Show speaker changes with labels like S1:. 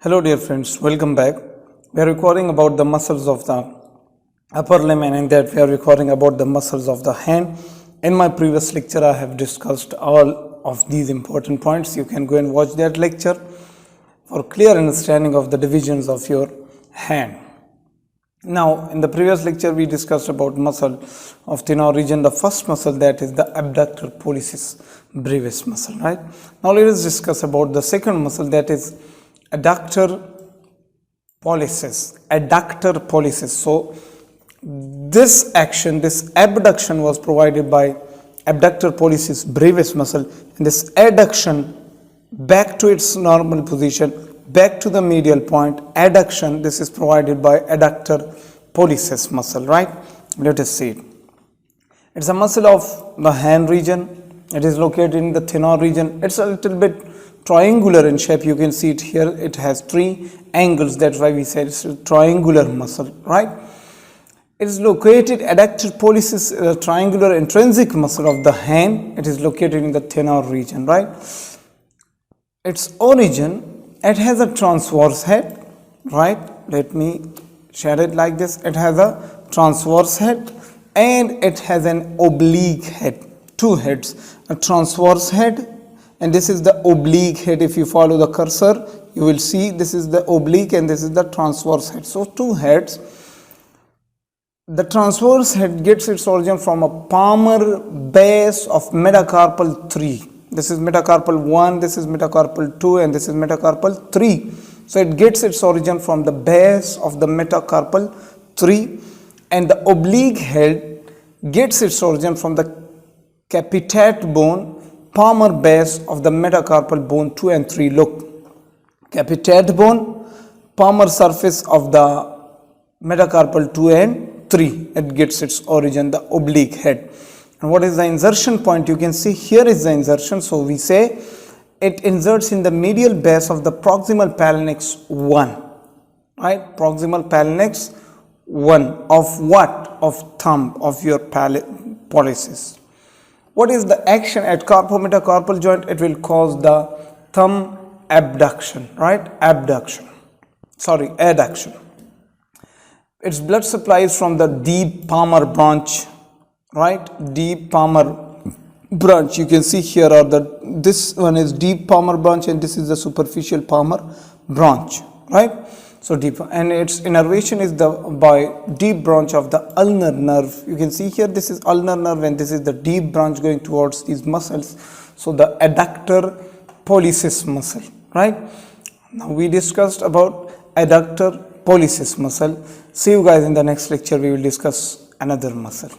S1: Hello dear friends, welcome back. We are recording about the muscles of the upper limb, and in that we are recording about the muscles of the hand. In my previous lecture I have discussed all of these important points. You can go and watch that lecture for clear understanding of the divisions of your hand. Now in the previous lecture we discussed about muscle of thenar region, the first muscle, that is the abductor pollicis brevis muscle, right? Now let us discuss about the second muscle, that is adductor pollicis. So this action, this abduction was provided by adductor pollicis brevis muscle, and this adduction back to its normal position, back to the medial point, adduction, this is provided by adductor pollicis muscle, right? Let us see it. It's a muscle of the hand region. It is located in the thenar region. It's a little bit triangular in shape. You can see it here. It has three angles. That's why we said it's a triangular muscle, right? It is located, adductor pollicis, a triangular intrinsic muscle of the hand. It is located in the thenar region, right? Its origin, it has a transverse head, right? Let me share it like this. It has a transverse head and it has an oblique head. Two heads, a transverse head, and this is the oblique head. If you follow the cursor, you will see this is the oblique and this is the transverse head. So two heads. The transverse head gets its origin from a palmar base of metacarpal 3. This is metacarpal 1, this is metacarpal 2, and this is metacarpal 3. So it gets its origin from the base of the metacarpal 3, and the oblique head gets its origin from the capitate bone, palmar base of the metacarpal bone 2 and 3. Look, capitate bone, palmar surface of the metacarpal 2 and 3. It gets its origin, the oblique head. And what is the insertion point? You can see here is the insertion. So we say it inserts in the medial base of the proximal phalanx 1, right? Proximal phalanx 1 of what? Of thumb, of your pollicis. What is the action at carpometacarpal joint? It will cause the thumb abduction, right? Adduction. Its blood supply is from the deep palmar branch, right? Deep palmar branch. You can see here are this one is deep palmar branch and this is the superficial palmar branch, right? So deep, and its innervation is by deep branch of the ulnar nerve. You can see here this is ulnar nerve and this is the deep branch going towards these muscles. So the adductor pollicis muscle, right? Now we discussed about adductor pollicis muscle. See you guys in the next lecture. We will discuss another muscle.